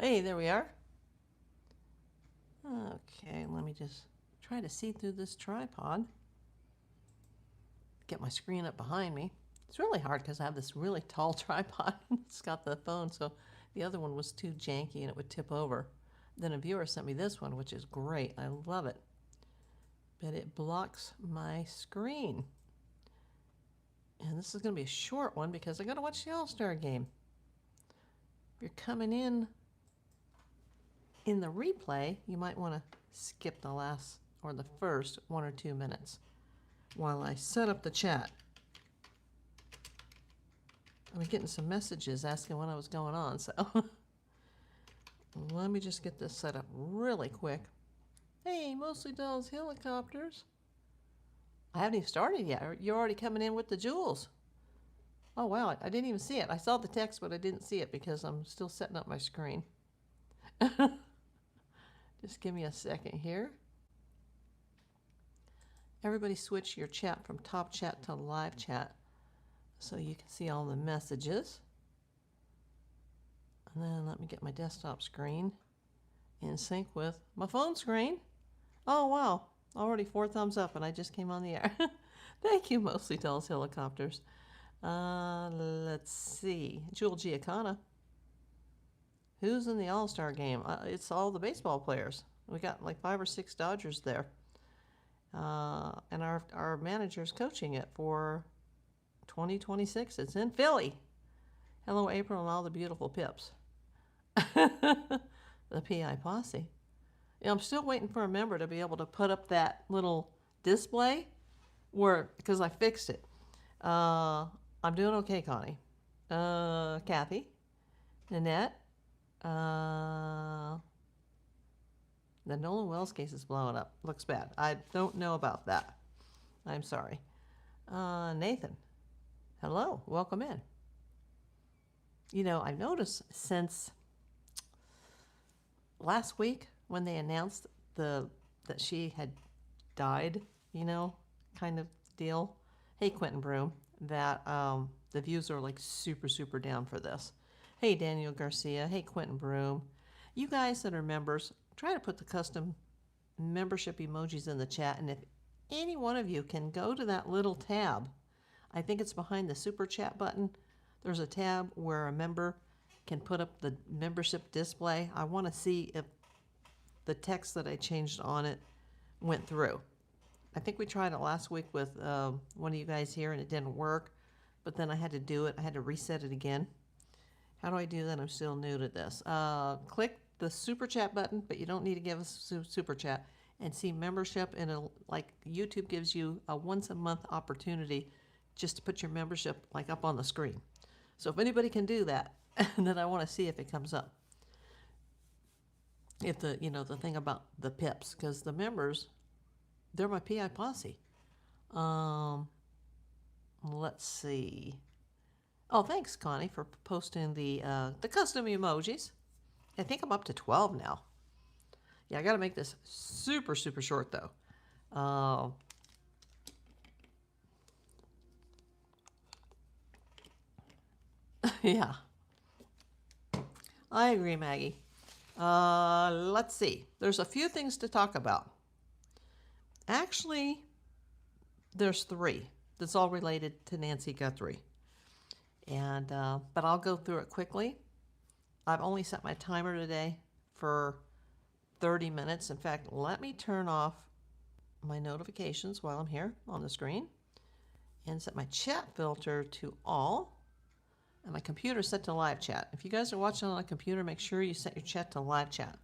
Hey, there we are. Okay, let me just try to see through this tripod. Get my screen up behind me. It's really hard because I have this really tall tripod. It's got the phone, so the other one was too janky and it would tip over. Then a viewer sent me this one, which is great. I love it. But it blocks my screen. And this is going to be a short one because I got to watch the All-Star game. If you're coming in the replay, you might want to skip the last or the first 1 or 2 minutes while I set up the chat. I was getting some messages asking when I was going on, so let me just get this set up really quick. Hey, Mostly Dolls Helicopters. I haven't even started yet. You're already coming in with the jewels. Oh, wow. I didn't even see it. I saw the text, but I didn't see it because I'm still setting up my screen. Just give me a second here. Everybody switch your chat from top chat to live chat so you can see all the messages. And then let me get my desktop screen in sync with my phone screen. Oh, wow. Already 4 thumbs up and I just came on the air. Thank you, Mostly Dolls Helicopters. Let's see. Jewel Giacana. Who's in the All-Star game? It's all the baseball players. We got like 5 or 6 Dodgers there. And our manager's coaching it for 2026. It's in Philly. Hello, April, and all the beautiful pips. The PI posse. Yeah, I'm still waiting for a member to be able to put up that little display because I fixed it. I'm doing okay, Connie. Kathy, Nanette. The Nolan Wells case is blowing up. Looks bad. I don't know about that. I'm sorry. Nathan. Hello. Welcome in. You know, I've noticed since last week when they announced that she had died, you know, kind of deal. Hey, Quentin Broom. That the views are like super, super down for this. Hey, Daniel Garcia. Hey, Quentin Broom. You guys that are members, try to put the custom membership emojis in the chat. And if any one of you can go to that little tab, I think it's behind the super chat button. There's a tab where a member can put up the membership display. I want to see if the text that I changed on it went through. I think we tried it last week with one of you guys here and it didn't work, but then I had to do it. I had to reset it again. How do I do that? I'm still new to this. Click the super chat button, but you don't need to give us super chat, and see membership in like YouTube gives you a once a month opportunity just to put your membership like up on the screen. So if anybody can do that, then I want to see if it comes up. If the thing about the pips, because the members, they're my PI posse. Let's see. Oh, thanks, Connie, for posting the custom emojis. I think I'm up to 12 now. Yeah, I got to make this super, super short, though. Yeah. I agree, Maggie. Let's see. There's a few things to talk about. Actually, there's 3 that's all related to Nancy Guthrie. And but I'll go through it quickly. I've only set my timer today for 30 minutes. In fact, let me turn off my notifications while I'm here on the screen and set my chat filter to all. And my computer set to live chat. If you guys are watching on a computer, make sure you set your chat to live chat.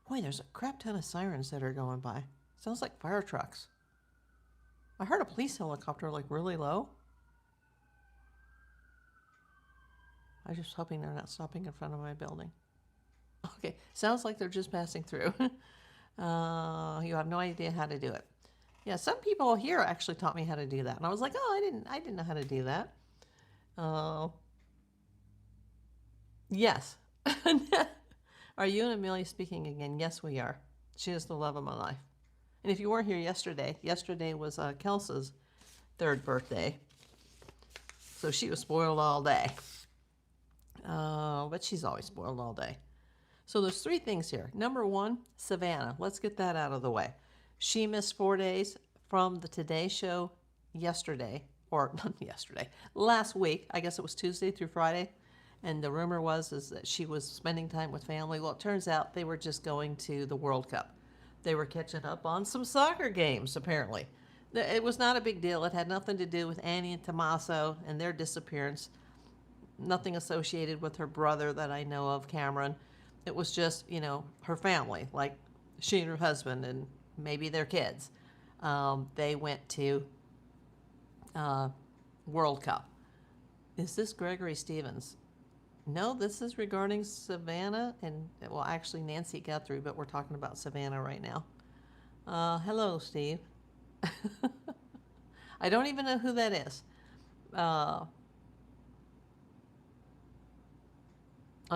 Boy, there's a crap ton of sirens that are going by. Sounds like fire trucks. I heard a police helicopter like really low. I'm just hoping they're not stopping in front of my building. Okay, sounds like they're just passing through. You have no idea how to do it. Yeah, some people here actually taught me how to do that. And I was like, oh, I didn't know how to do that. Yes. Are you and Amelia speaking again? Yes, we are. She is the love of my life. And if you weren't here yesterday was Kelsa's 3rd birthday. So she was spoiled all day. But she's always spoiled all day. So there's three things here. Number one, Savannah. Let's get that out of the way. She missed 4 days from the Today Show yesterday, or not yesterday, last week. I guess it was Tuesday through Friday. And the rumor is that she was spending time with family. Well, it turns out they were just going to the World Cup. They were catching up on some soccer games, apparently. It was not a big deal. It had nothing to do with Annie and Tommaso and their disappearance. Nothing associated with her brother that I know of, Cameron. It was just, her family, like she and her husband and maybe their kids. They went to World Cup. Is this Gregory Stevens? No, this is regarding Savannah and, well, actually Nancy Guthrie, but we're talking about Savannah right now. Hello, Steve. I don't even know who that is. I'm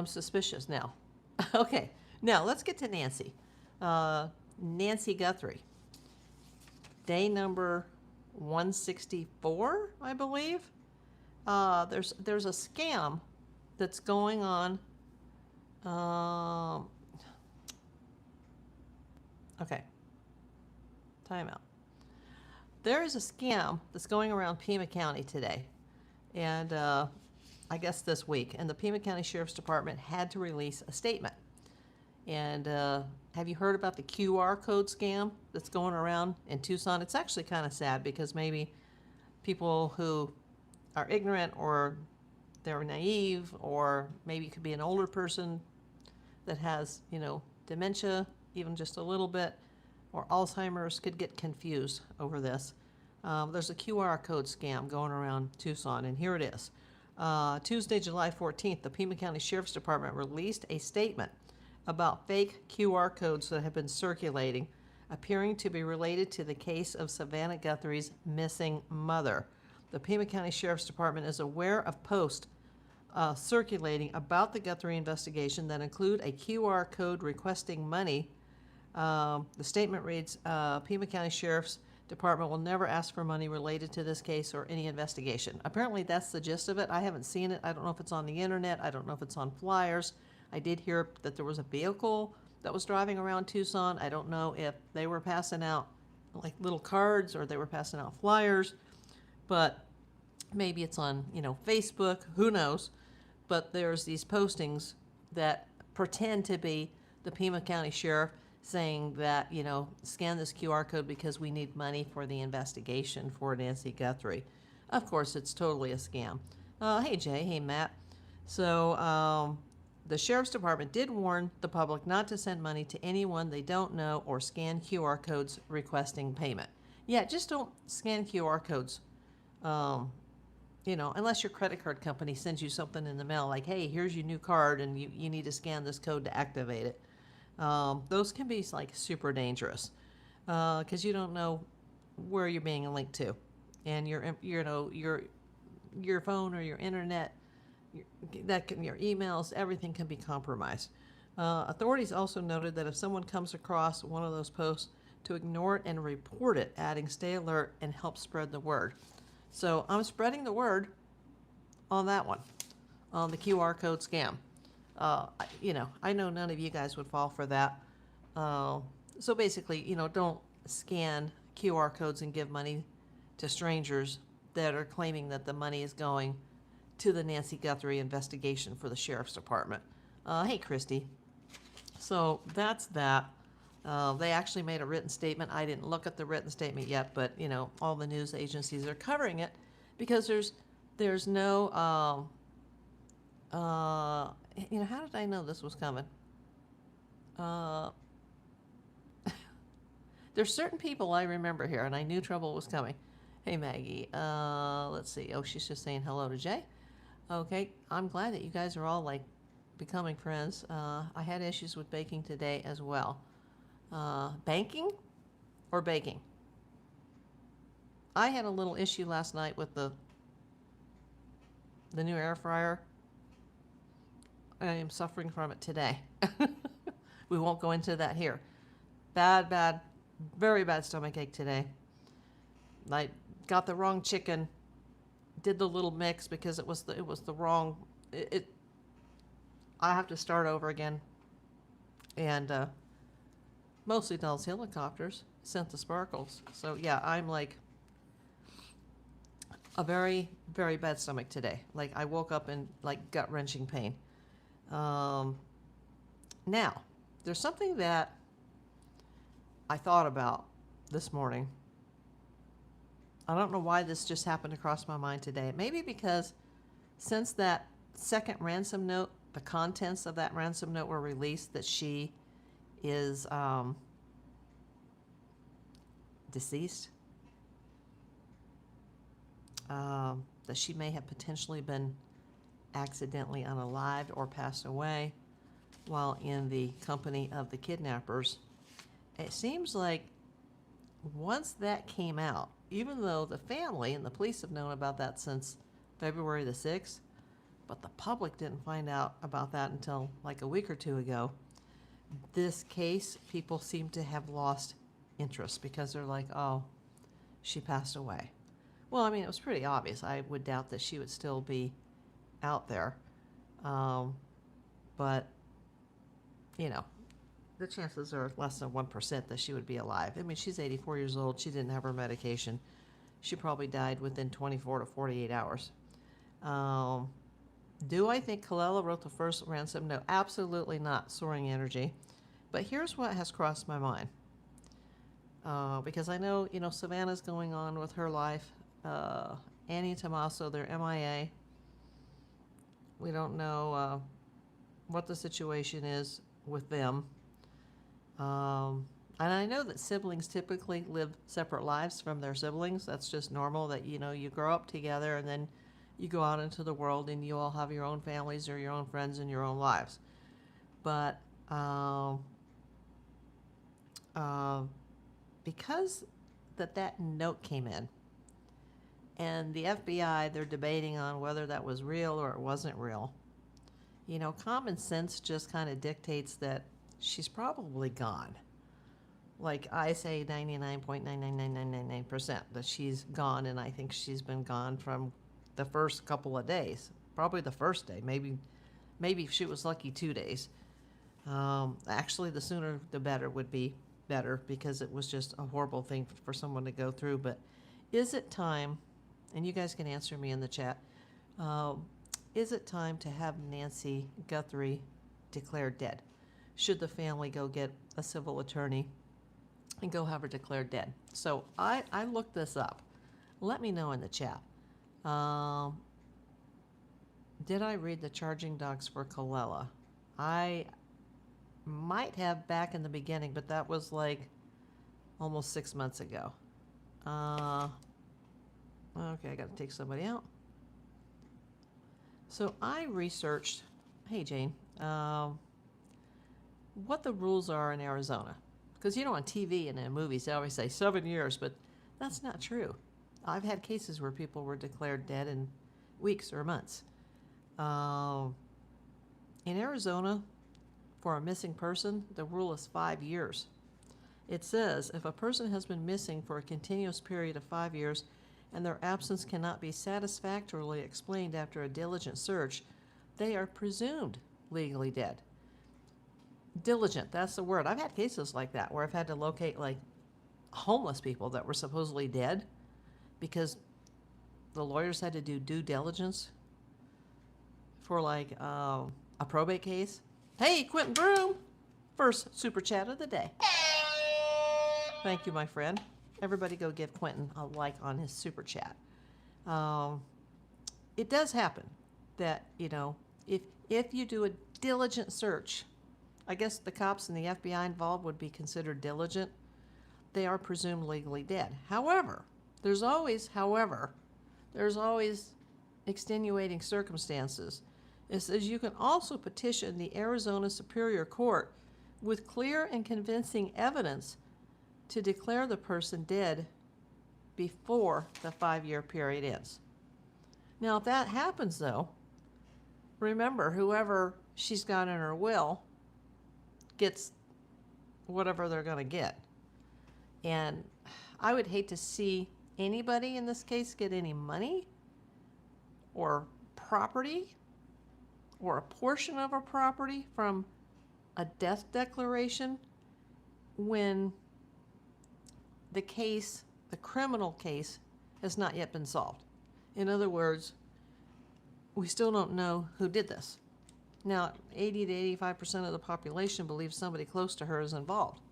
suspicious now. Okay, now let's get to Nancy. Nancy Guthrie. Day number 164, I believe. There's a scam that's going on. Okay. Time out. There is a scam that's going around Pima County today, and I guess this week. And the Pima County Sheriff's Department had to release a statement. And have you heard about the QR code scam that's going around in Tucson? It's actually kind of sad because maybe people who are ignorant or they're naive, or maybe it could be an older person that has, dementia, even just a little bit, or Alzheimer's, could get confused over this. There's a QR code scam going around Tucson, and here it is. Tuesday, July 14th, the Pima County Sheriff's Department released a statement about fake QR codes that have been circulating, appearing to be related to the case of Savannah Guthrie's missing mother. The Pima County Sheriff's Department is aware of posts circulating about the Guthrie investigation that include a QR code requesting money. The statement reads, Pima County Sheriff's Department will never ask for money related to this case or any investigation. Apparently that's the gist of it. I haven't seen it. I don't know if it's on the internet. I don't know if it's on flyers. I did hear that there was a vehicle that was driving around Tucson. I don't know if they were passing out like little cards or they were passing out flyers, but maybe it's on, Facebook, who knows. But there's these postings that pretend to be the Pima County Sheriff saying that, scan this QR code because we need money for the investigation for Nancy Guthrie. Of course, it's totally a scam. Hey, Jay. Hey, Matt. So the Sheriff's Department did warn the public not to send money to anyone they don't know or scan QR codes requesting payment. Yeah, just don't scan QR codes. Unless your credit card company sends you something in the mail like, hey, here's your new card and you need to scan this code to activate it. Those can be like super dangerous because you don't know where you're being linked to, and your phone or your internet, your emails, everything can be compromised. Authorities also noted that if someone comes across one of those posts, to ignore it and report it, adding stay alert and help spread the word. So I'm spreading the word on that one, on the QR code scam. I know none of you guys would fall for that. So basically, don't scan QR codes and give money to strangers that are claiming that the money is going to the Nancy Guthrie investigation for the Sheriff's Department. Hey, Christy. So that's that. They actually made a written statement. I didn't look at the written statement yet, but, all the news agencies are covering it because there's no, how did I know this was coming? There's certain people I remember here, and I knew trouble was coming. Hey, Maggie. Let's see. Oh, she's just saying hello to Jay. Okay. I'm glad that you guys are all, becoming friends. I had issues with baking today as well. Banking or baking? I had a little issue last night with the new air fryer. I am suffering from it today. We won't go into that here. Bad, very bad stomachache today. I got the wrong chicken. Did the little mix because it was the wrong. I have to start over again And mostly those helicopters sent the sparkles. So yeah, I'm like a very, very bad stomach today. Like I woke up in like gut-wrenching pain. Now, there's something that I thought about this morning. I don't know why this just happened to cross my mind today. Maybe because since that second ransom note, the contents of that ransom note were released, that she is deceased, that she may have potentially been accidentally unalived or passed away while in the company of the kidnappers. It seems like once that came out, even though the family and the police have known about that since February the 6th, but the public didn't find out about that until like a week or two ago, this case, people seem to have lost interest because they're like, oh, she passed away. Well, I mean, it was pretty obvious. I would doubt that she would still be out there. But, you know, the chances are less than 1% that she would be alive. I mean, she's 84 years old. She didn't have her medication. She probably died within 24 to 48 hours. Do I think Kelsa wrote the first ransom? No, absolutely not. Soaring energy. But here's what has crossed my mind. Because I know, Savannah's going on with her life. Annie and Tommaso, they're MIA. We don't know what the situation is with them. And I know that siblings typically live separate lives from their siblings. That's just normal, that, you grow up together and then you go out into the world and you all have your own families or your own friends and your own lives. But because that note came in, and the FBI, they're debating on whether that was real or it wasn't real. Common sense just kind of dictates that she's probably gone. Like I say 99.99999% that she's gone, and I think she's been gone from the first couple of days. Probably the first day, maybe if she was lucky 2 days. Actually, the sooner the better would be better, because it was just a horrible thing for someone to go through. But is it time, and you guys can answer me in the chat, is it time to have Nancy Guthrie declared dead? Should the family go get a civil attorney and go have her declared dead? So I looked this up. Let me know in the chat. Did I read the charging docs for Kelsa? I might have back in the beginning, but that was like almost 6 months ago. Okay, I got to take somebody out. So I researched, hey Jane, what the rules are in Arizona. Because, on TV and in movies, they always say 7 years, but that's not true. I've had cases where people were declared dead in weeks or months. In Arizona, for a missing person, the rule is 5 years. It says if a person has been missing for a continuous period of 5 years and their absence cannot be satisfactorily explained after a diligent search, they are presumed legally dead. Diligent, that's the word. I've had cases like that where I've had to locate like homeless people that were supposedly dead because the lawyers had to do due diligence for like a probate case. Hey, Quentin Broom, first super chat of the day. Thank you, my friend. Everybody go give Quentin a like on his super chat. It does happen that, if you do a diligent search, I guess the cops and the FBI involved would be considered diligent. They are presumed legally dead. However, there's always extenuating circumstances. It says you can also petition the Arizona Superior Court with clear and convincing evidence to declare the person dead before the 5-year period ends. Now, if that happens, though, remember, whoever she's got in her will gets whatever they're going to get. And I would hate to see anybody in this case get any money or property or a portion of a property from a death declaration when the case, the criminal case, has not yet been solved. In other words, we still don't know who did this. Now, 80 to 85% of the population believes somebody close to her is involved.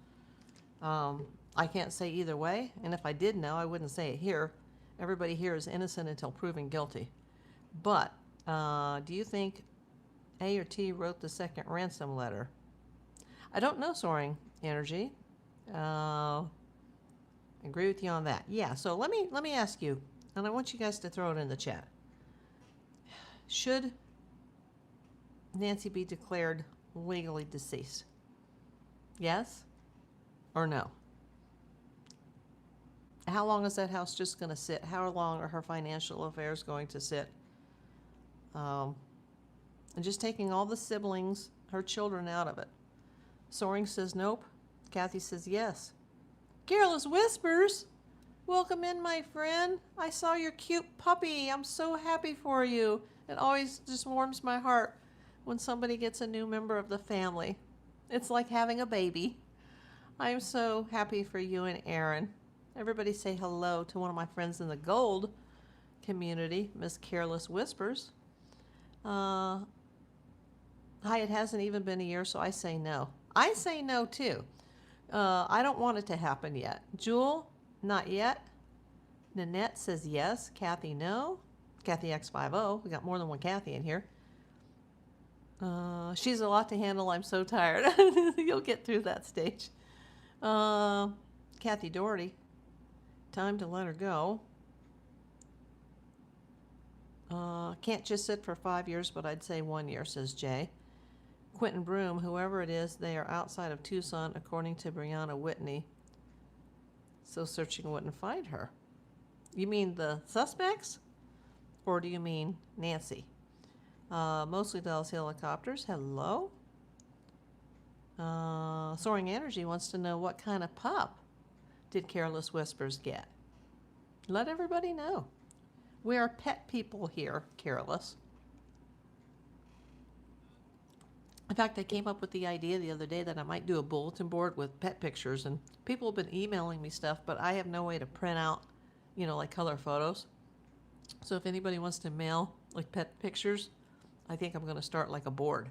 I can't say either way, and if I did know, I wouldn't say it here. Everybody here is innocent until proven guilty. But do you think A or T wrote the second ransom letter? I don't know, Soaring Energy. Agree with you on that. Yeah, so let me ask you, and I want you guys to throw it in the chat. Should Nancy be declared legally deceased? Yes or no? How long is that house just going to sit? How long are her financial affairs going to sit? And just taking all the siblings, her children, out of it. Soaring says nope. Kathy says yes. Careless Whispers, welcome in, my friend. I saw your cute puppy. I'm so happy for you. It always just warms my heart when somebody gets a new member of the family. It's like having a baby. I'm so happy for you and Aaron. Everybody say hello to one of my friends in the gold community, Miss Careless Whispers. Hi, it hasn't even been a year, so I say no. I say no, too. I don't want it to happen yet. Jewel, not yet. Nanette says yes. Kathy, no. Kathy X50. We got more than one Kathy in here. She's a lot to handle. I'm so tired. You'll get through that stage. Kathy Doherty. Time to let her go. Can't just sit for 5 years, but I'd say 1 year, says Jay. Quentin Broom, whoever it is, they are outside of Tucson, according to Brianna Whitney. So searching wouldn't find her. You mean the suspects? Or do you mean Nancy? Mostly Dallas helicopters. Hello. Soaring Energy wants to know what kind of pup did Careless Whispers get. Let everybody know. We are pet people here, Careless. In fact, I came up with the idea the other day that I might do a bulletin board with pet pictures, and people have been emailing me stuff, but I have no way to print out, like color photos. So if anybody wants to mail like pet pictures, I think I'm going to start like a board.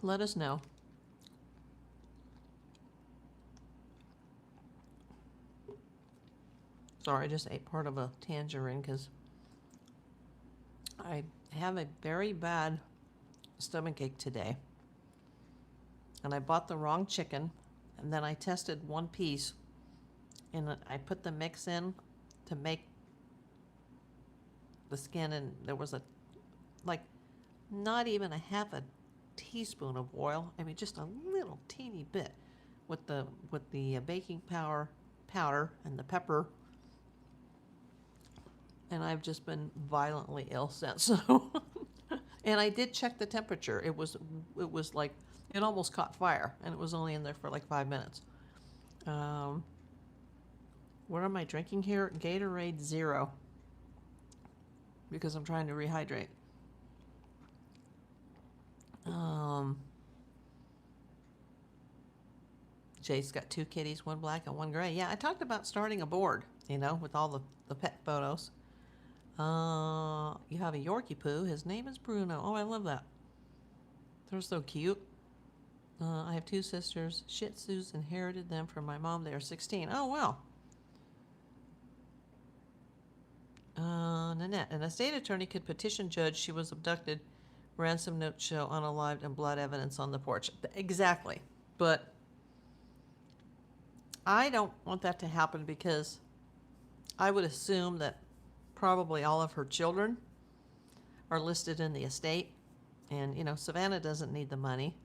Let us know. Sorry, I just ate part of a tangerine because I have a very bad stomachache today. And I bought the wrong chicken, and then I tested one piece, and I put the mix in to make the skin, and there was not even a half a teaspoon of oil. I mean, just a little teeny bit with the baking powder and the pepper. And I've just been violently ill since. So, and I did check the temperature. It was like, it almost caught fire, and it was only in there for like 5 minutes. What am I drinking here? Gatorade Zero, because I'm trying to rehydrate. Jay's got 2 kitties, 1 black and 1 gray. Yeah, I talked about starting a board, with all the pet photos. You have a Yorkie poo. His name is Bruno. Oh, I love that. They're so cute. I have 2 sisters. Shih Tzus, inherited them from my mom. They are 16. Oh, wow. Nanette, an estate attorney could petition judge she was abducted. Ransom note show unalived and blood evidence on the porch. Exactly. But I don't want that to happen because I would assume that probably all of her children are listed in the estate. And, Savannah doesn't need the money.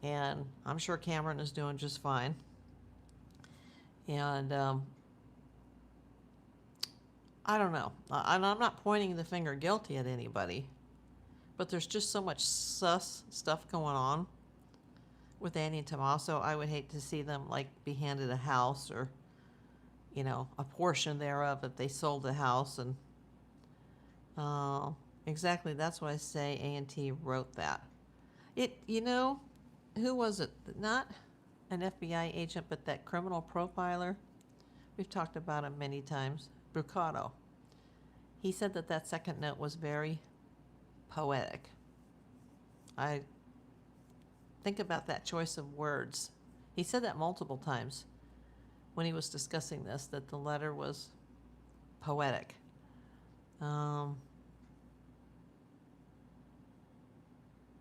And I'm sure Cameron is doing just fine. And I don't know. And I'm not pointing the finger guilty at anybody. But there's just so much sus stuff going on with Annie and Tommaso. I would hate to see them, be handed a house or, a portion thereof if they sold the house. And Exactly. That's why I say A&T wrote that. Who was it? Not an FBI agent, but that criminal profiler. We've talked about him many times. Brucato. He said that second note was very poetic. I think about that choice of words. He said that multiple times when he was discussing this, that the letter was poetic.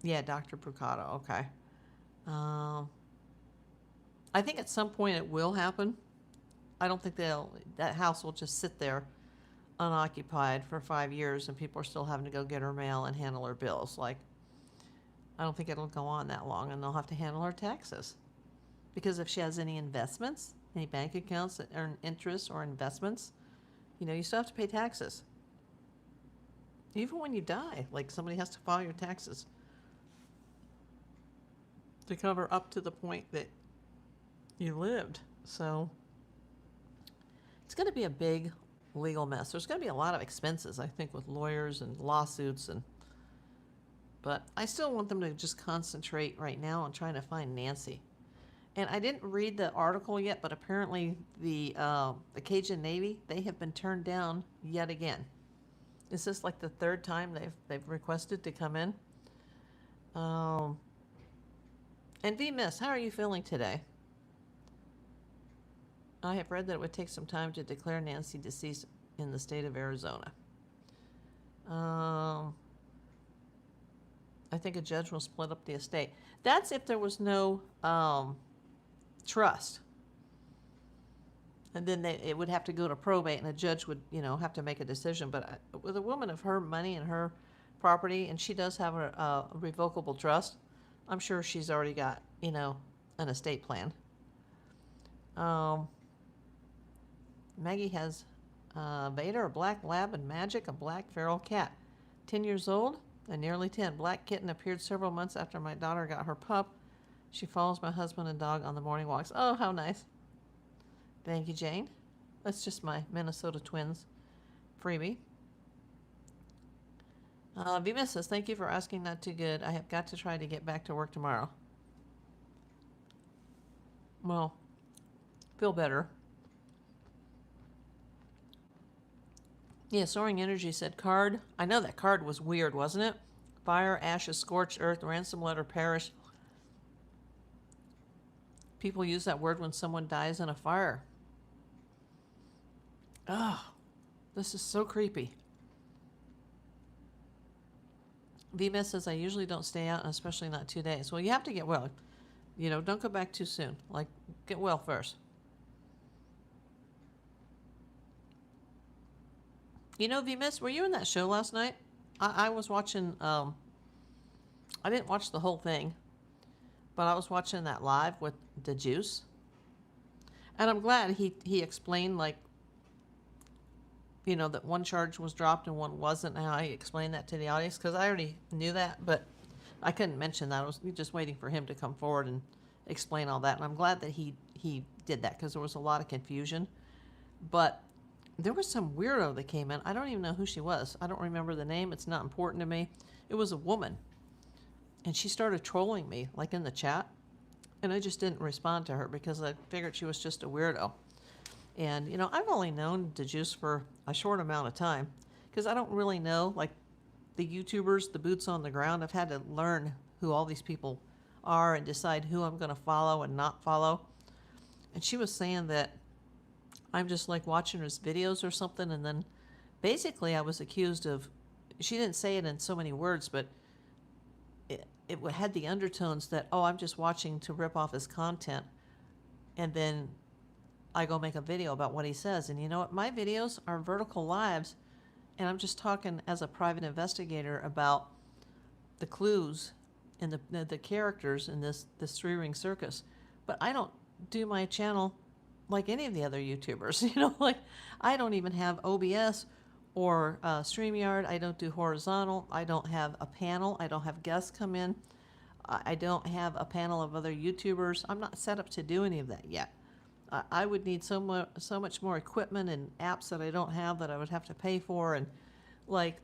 Yeah, Dr. Brucato. Okay. I think at some point it will happen. I don't think that house will just sit there unoccupied for 5 years and people are still having to go get her mail and handle her bills. Like, I don't think it'll go on that long, and they'll have to handle her taxes. Because if she has any investments, any bank accounts that earn interest or investments, you still have to pay taxes. Even when you die, like somebody has to file your taxes to cover up to the point that you lived. So it's going to be a big legal mess. There's going to be a lot of expenses, I think, with lawyers and lawsuits, but I still want them to just concentrate right now on trying to find Nancy. And I didn't read the article yet, but apparently the Cajun Navy, they have been turned down yet again. Is this like the third time they've requested to come in? And V Miss, how are you feeling today? I have read that it would take some time to declare Nancy deceased in the state of Arizona. I think a judge will split up the estate. That's if there was no trust. And then it would have to go to probate, and a judge would, have to make a decision. But with a woman of her money and her property, and she does have a revocable trust, I'm sure she's already got, an estate plan. Maggie has Vader, a black lab, and Magic, a black feral cat. 10 years old and nearly 10. Black kitten appeared several months after my daughter got her pup. She follows my husband and dog on the morning walks. Oh, how nice. Thank you, Jane. That's just my Minnesota Twins freebie. Vima says, thank you for asking. Not too good. I have got to try to get back to work tomorrow. Well, feel better. Yeah, Soaring Energy said card. I know that card was weird, wasn't it? Fire, ashes, scorched earth, ransom letter, perish. People use that word when someone dies in a fire. Oh, this is so creepy. VMS says, I usually don't stay out, and especially not 2 days. Well, you have to get well. Don't go back too soon. Like, get well first. VMS, were you in that show last night? I was watching, I didn't watch the whole thing, but I was watching that live with the Juice. And I'm glad he explained, like, that one charge was dropped and one wasn't, and how he explained that to the audience, because I already knew that, but I couldn't mention that. I was just waiting for him to come forward and explain all that, and I'm glad that he did that, because there was a lot of confusion. But there was some weirdo that came in. I don't even know who she was. I don't remember the name. It's not important to me. It was a woman, and she started trolling me, like in the chat, and I just didn't respond to her because I figured she was just a weirdo. And, I've only known the Juice for a short amount of time, because I don't really know, like, the YouTubers, the boots on the ground. I've had to learn who all these people are and decide who I'm going to follow and not follow. And she was saying that I'm just, like, watching his videos or something, and then basically I was accused of, she didn't say it in so many words, but it had the undertones that, oh, I'm just watching to rip off his content, and then I go make a video about what he says. And you know what? My videos are vertical lives, and I'm just talking as a private investigator about the clues and the characters in this three-ring circus. But I don't do my channel like any of the other YouTubers. Like, I don't even have OBS or StreamYard. I don't do horizontal. I don't have a panel. I don't have guests come in. I don't have a panel of other YouTubers. I'm not set up to do any of that yet. I would need so much more equipment and apps that I don't have, that I would have to pay for. And, like,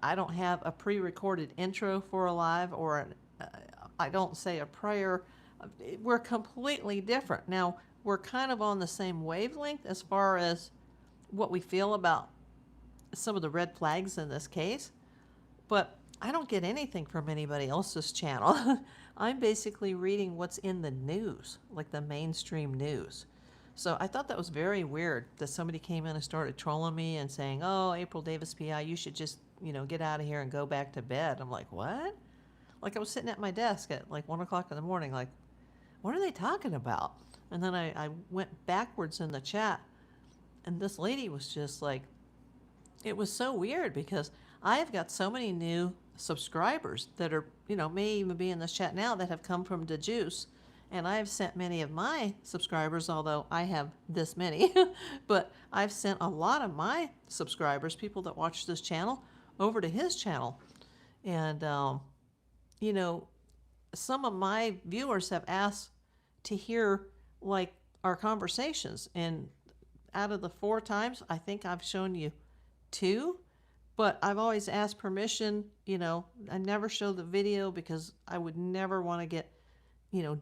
I don't have a pre-recorded intro for a live, or I don't say a prayer. We're completely different. Now, we're kind of on the same wavelength as far as what we feel about some of the red flags in this case, but I don't get anything from anybody else's channel. I'm basically reading what's in the news, like the mainstream news. So I thought that was very weird that somebody came in and started trolling me and saying, "Oh, April Davis PI, you should just, get out of here and go back to bed." I'm like, what? Like, I was sitting at my desk at like 1 o'clock in the morning, like, what are they talking about? And then I went backwards in the chat, and this lady was just like, it was so weird because I've got so many new subscribers that are, may even be in this chat now, that have come from the juice. And I've sent many of my subscribers, although I have this many, but I've sent a lot of my subscribers, people that watch this channel, over to his channel. And, some of my viewers have asked to hear like our conversations. And out of the 4 times, I think I've shown you 2, but I've always asked permission. I never show the video because I would never want to get,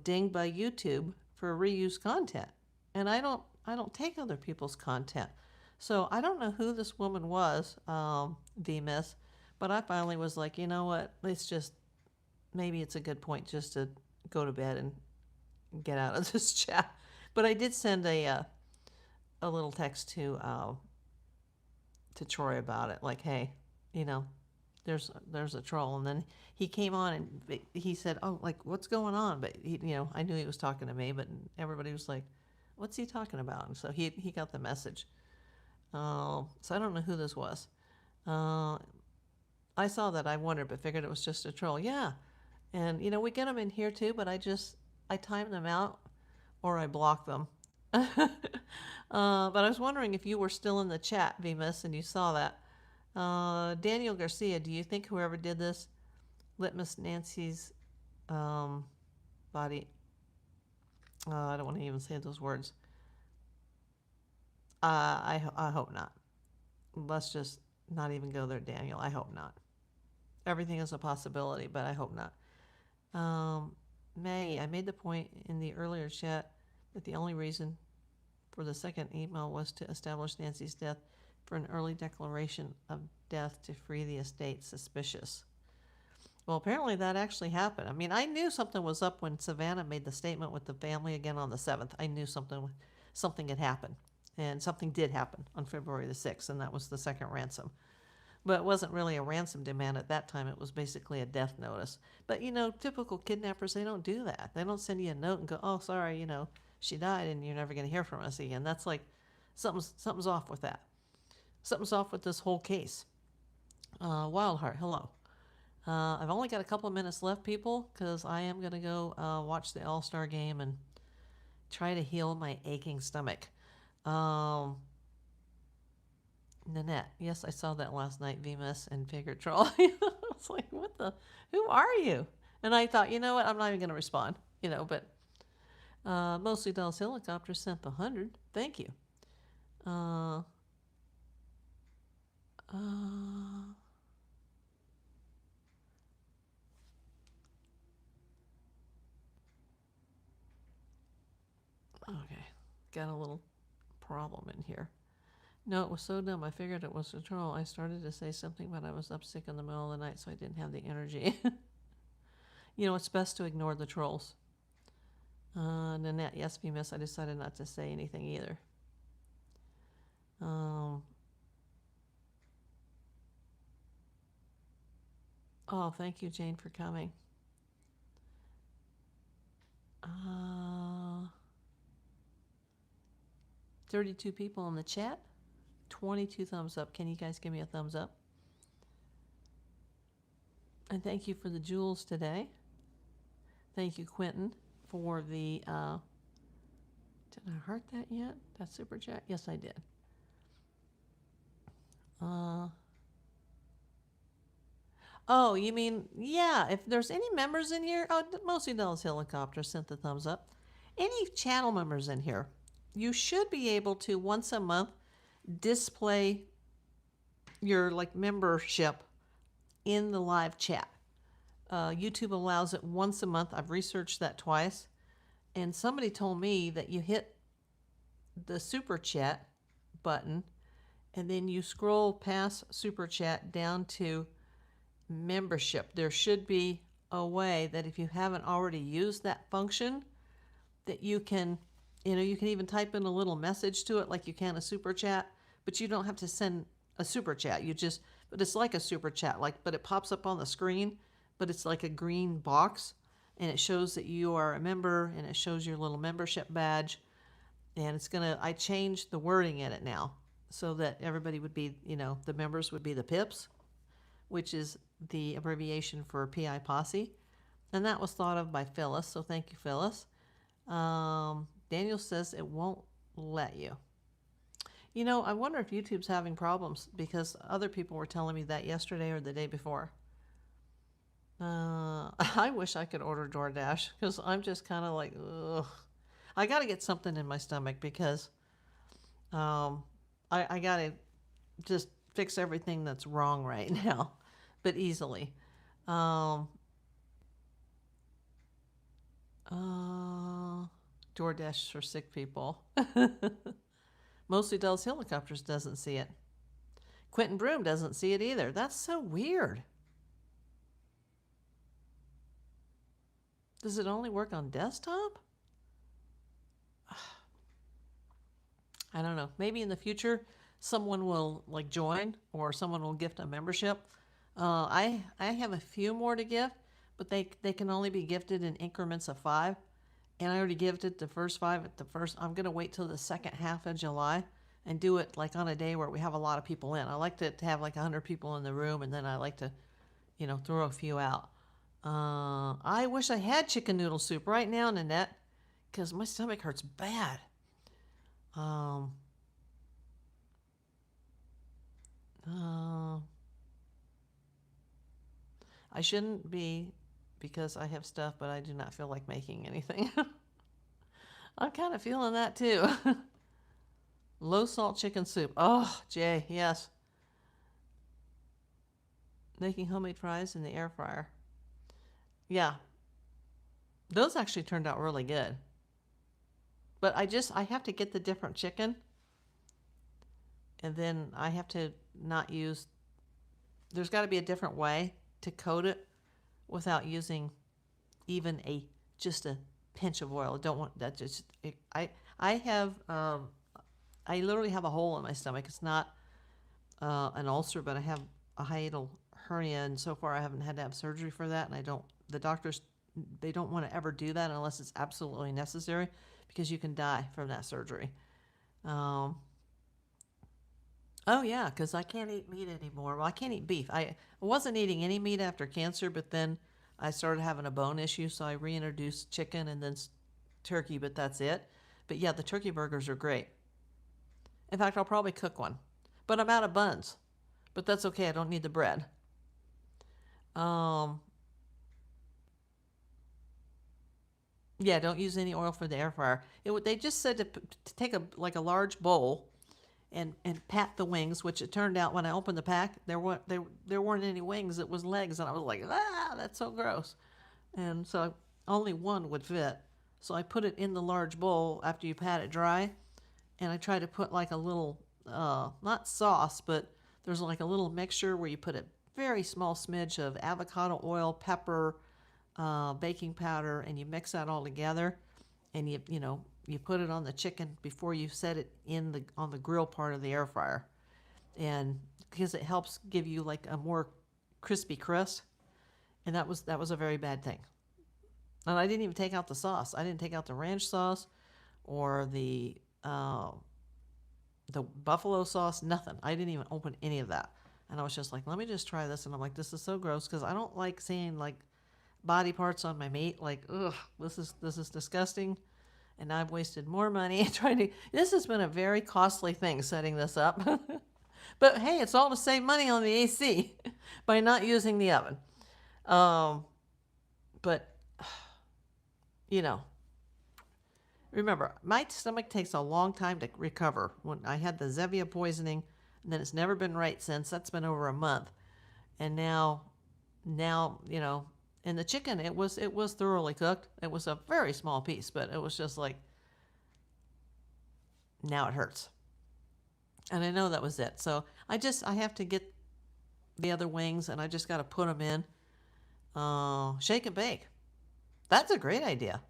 dinged by YouTube for reused content. And I don't take other people's content. So I don't know who this woman was, VMiss, but I finally was like, you know what, maybe it's a good point just to go to bed and get out of this chat. But I did send a little text to Troy about it, like, hey, there's a troll. And then he came on and he said, oh, like, what's going on? But I knew he was talking to me, but everybody was like, what's he talking about? And so he got the message. So I don't know who this was. I saw that, I wondered, but figured it was just a troll. Yeah. And we get them in here too, but I time them out or I block them. But I was wondering if you were still in the chat, VMiss, and you saw that. Daniel Garcia, do you think whoever did this Litmus Nancy's body? I don't want to even say those words. I hope not. Let's just not even go there, Daniel. I hope not. Everything is a possibility, but I hope not. Maggie, I made the point in the earlier chat that the only reason for the second email was to establish Nancy's death for an early declaration of death to free the estate. Suspicious. Well, apparently that actually happened. I mean, I knew something was up when Savannah made the statement with the family again on the 7th. I knew something had happened. And something did happen on February the 6th, and that was the second ransom. But it wasn't really a ransom demand at that time. It was basically a death notice. But, typical kidnappers, they don't do that. They don't send you a note and go, oh, sorry, she died and you're never going to hear from us again. That's like, something's off with that. Something's off with this whole case. Wildheart, hello. I've only got a couple of minutes left, people, because I am going to go watch the All-Star game and try to heal my aching stomach. Nanette, yes, I saw that last night, VMiss and Figure Troll. I was like, who are you? And I thought, you know what, I'm not even going to respond, but Mostly Dolls Helicopter sent the 100. Thank you. Okay, got a little problem in here. No, it was so dumb. I figured it was a troll. I started to say something, but I was up sick in the middle of the night, so I didn't have the energy. It's best to ignore the trolls. Nanette, yes, VMiss, I decided not to say anything either. Oh, thank you, Jane, for coming. 32 people in the chat. 22 thumbs up. Can you guys give me a thumbs up? And thank you for the jewels today. Thank you, Quentin, for the... did I heart that yet? That super chat? Yes, I did. Oh, you mean, yeah, if there's any members in here... Oh, Mostly Dallas Helicopter sent the thumbs up. Any channel members in here, you should be able to, once a month, display your, membership in the live chat. YouTube allows it once a month. I've researched that twice. And somebody told me that you hit the super chat button and then you scroll past super chat down to membership. There should be a way that if you haven't already used that function, that you can, you can even type in a little message to it like you can a super chat, but you don't have to send a super chat. But it's like a super chat, but it pops up on the screen, but it's like a green box, and it shows that you are a member, and it shows your little membership badge, and I changed the wording in it now so that everybody would be, the members would be the PIPs, which is the abbreviation for PI Posse, and that was thought of by Phyllis, so thank you, Phyllis. Daniel says it won't let you. I wonder if YouTube's having problems because other people were telling me that yesterday or the day before. I wish I could order DoorDash because I'm just kind of like, ugh. I got to get something in my stomach because I got to just fix everything that's wrong right now, but easily. DoorDash for sick people. Mostly Dulles Helicopters doesn't see it. Quentin Broom doesn't see it either. That's so weird. Does it only work on desktop? I don't know. Maybe in the future someone will join or someone will gift a membership. I have a few more to gift, but they can only be gifted in increments of 5. And I already gifted the first 5 at the first. I'm going to wait till the second half of July and do it on a day where we have a lot of people in. I like to have 100 people in the room, and then I like to, throw a few out. I wish I had chicken noodle soup right now, Nanette, because my stomach hurts bad. I shouldn't be because I have stuff, but I do not feel like making anything. I'm kind of feeling that too. Low salt chicken soup. Oh, Jay, yes. Making homemade fries in the air fryer. Yeah. Those actually turned out really good. But I have to get the different chicken. And then I have to not use, there's got to be a different way to coat it without using even just a pinch of oil. I don't want that. I literally have a hole in my stomach. It's not an ulcer, but I have a hiatal hernia, and so far I haven't had to have surgery for that. And the doctors, they don't want to ever do that unless it's absolutely necessary, because you can die from that surgery. Oh yeah, because I can't eat meat anymore. Well, I can't eat beef. I wasn't eating any meat after cancer, but then I started having a bone issue, so I reintroduced chicken and then turkey, but that's it. But yeah, the turkey burgers are great. In fact, I'll probably cook one. But I'm out of buns. But that's okay, I don't need the bread. Yeah, don't use any oil for the air fryer. They just said to take a large bowl and pat the wings, which it turned out when I opened the pack, there weren't any wings, it was legs, and I was like, that's so gross. And so only one would fit. So I put it in the large bowl after you pat it dry, and I try to put a little, not sauce, but there's a little mixture where you put a very small smidge of avocado oil, pepper, baking powder, and you mix that all together, and you put it on the chicken before you set it on the grill part of the air fryer, and because it helps give you a more crispy crust, and that was a very bad thing. And I didn't even take out the sauce. I didn't take out the ranch sauce or the buffalo sauce, nothing. I didn't even open any of that, and I was just let me just try this, and I'm this is so gross, because I don't like seeing body parts on my meat. Ugh, this is disgusting. And I've wasted more money trying to. This has been a very costly thing, setting this up. But hey, it's all to save money on the AC by not using the oven. But remember, my stomach takes a long time to recover. When I had the Zevia poisoning, and then it's never been right since. That's been over a month, and now now, and the chicken, it was thoroughly cooked. It was a very small piece, but it was just like, now it hurts. And I know that was it. So I have to get the other wings, and I just got to put them in. Shake and bake. That's a great idea.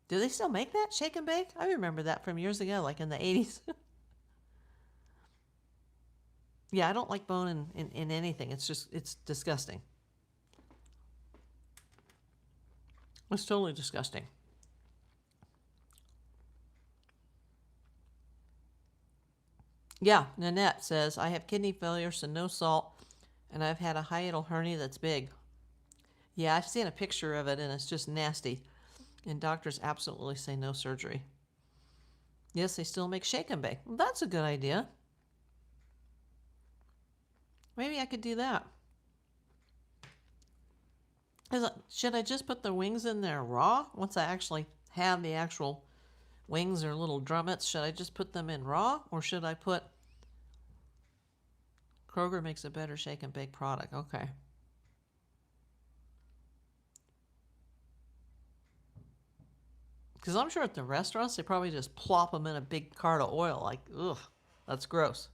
Do they still make that, shake and bake? I remember that from years ago, like in the 80s. Yeah, I don't like bone in anything. It's disgusting. It's totally disgusting. Yeah, Nanette says, I have kidney failure, so no salt, and I've had a hiatal hernia that's big. Yeah, I've seen a picture of it, and it's just nasty. And doctors absolutely say no surgery. Yes, they still make shake and bake. Well, that's a good idea. Maybe I could do that. Should I just put the wings in there raw? Once I actually have the actual wings or little drumettes, should I just put them in raw? Or should I put... Kroger makes a better shake and bake product. Okay. Because I'm sure at the restaurants, they probably just plop them in a big cart of oil. Like, ugh, that's gross.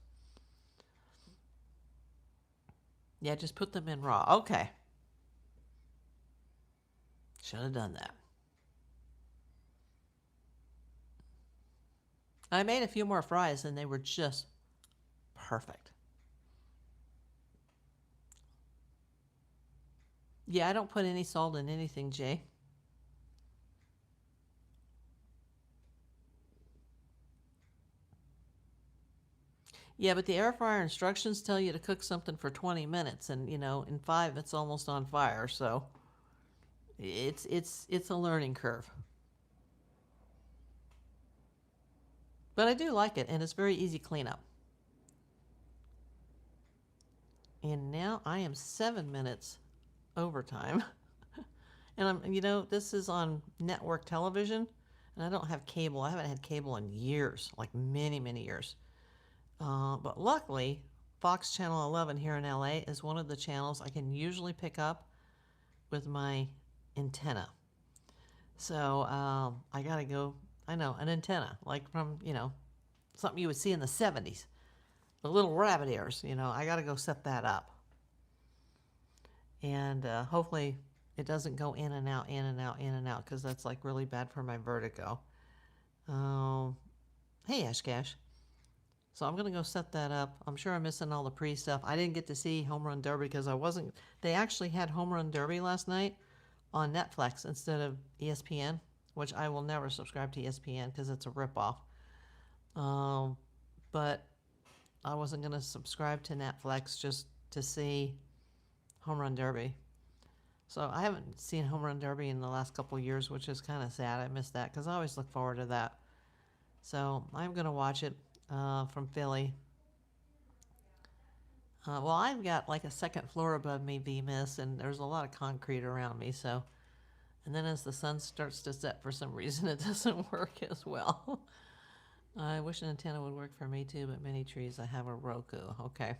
Yeah, just put them in raw. Okay. Should have done that. I made a few more fries, and they were just perfect. Yeah, I don't put any salt in anything, Jay. Yeah, but the air fryer instructions tell you to cook something for 20 minutes, and in 5 it's almost on fire, so it's a learning curve. But I do like it, and it's very easy cleanup. And now I am 7 minutes overtime. And this is on network television, and I don't have cable. I haven't had cable in years, like many, many years. But luckily, Fox Channel 11 here in LA is one of the channels I can usually pick up with my antenna. So I gotta go, I know, an antenna, like from, something you would see in the 70s. The little rabbit ears, I gotta go set that up. And hopefully it doesn't go in and out, in and out, in and out, because that's like really bad for my vertigo. Hey, Ashcash. So I'm going to go set that up. I'm sure I'm missing all the pre-stuff. I didn't get to see Home Run Derby because I wasn't... They actually had Home Run Derby last night on Netflix instead of ESPN, which I will never subscribe to ESPN because it's a ripoff. But I wasn't going to subscribe to Netflix just to see Home Run Derby. So I haven't seen Home Run Derby in the last couple of years, which is kind of sad. I missed that because I always look forward to that. So I'm going to watch it. From Philly. Well, I've got like a second floor above me, VMIS, and there's a lot of concrete around me, so... And then as the sun starts to set, for some reason, it doesn't work as well. I wish an antenna would work for me, too, but many trees. I have a Roku. Okay.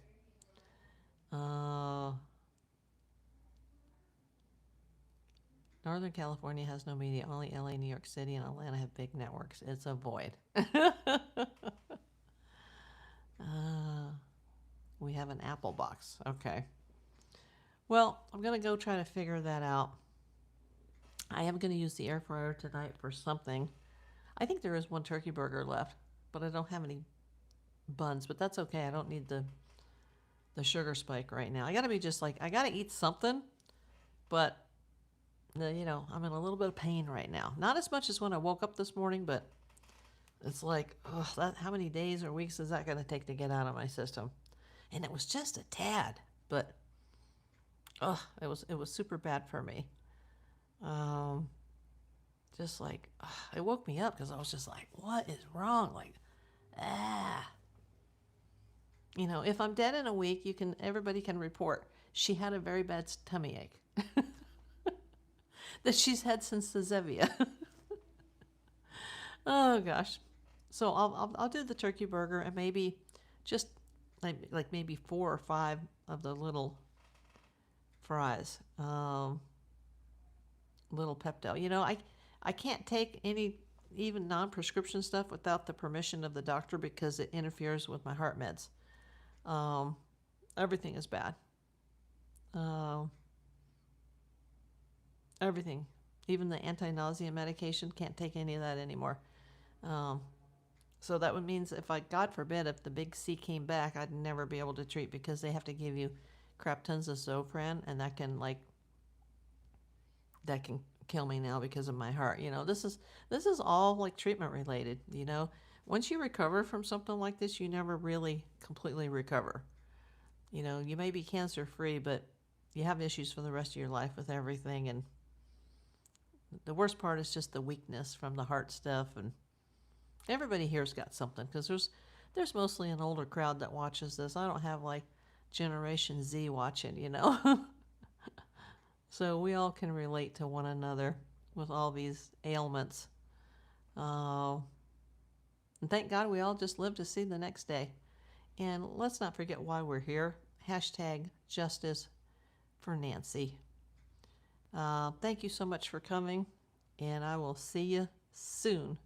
Northern California has no media. Only LA, New York City, and Atlanta have big networks. It's a void. We have an Apple box. Okay. Well, I'm going to go try to figure that out. I am going to use the air fryer tonight for something. I think there is one turkey burger left, but I don't have any buns, but that's okay. I don't need the sugar spike right now. I got to be just like, I got to eat something, but, I'm in a little bit of pain right now. Not as much as when I woke up this morning, but it's like, how many days or weeks is that going to take to get out of my system? And it was just a tad, but it was super bad for me. Just like, it woke me up because I was just like, what is wrong? Like, if I'm dead in a week, everybody can report. She had a very bad tummy ache that she's had since the Zevia. Oh gosh. So I'll do the turkey burger and maybe just like maybe 4 or 5 of the little fries, little Pepto. I can't take any even non-prescription stuff without the permission of the doctor because it interferes with my heart meds. Everything is bad. Um, Everything. Even the anti-nausea medication, can't take any of that anymore. Um, so that would means if God forbid, if the big C came back, I'd never be able to treat because they have to give you crap tons of Zofran, and that can kill me now because of my heart. This is all like treatment related. Once you recover from something like this, you never really completely recover. You may be cancer free, but you have issues for the rest of your life with everything. And the worst part is just the weakness from the heart stuff. And everybody here's got something because there's mostly an older crowd that watches this. I don't have like Generation Z watching. So we all can relate to one another with all these ailments. And thank God we all just live to see the next day. And let's not forget why we're here. Hashtag justice for Nancy. Thank you so much for coming, and I will see you soon.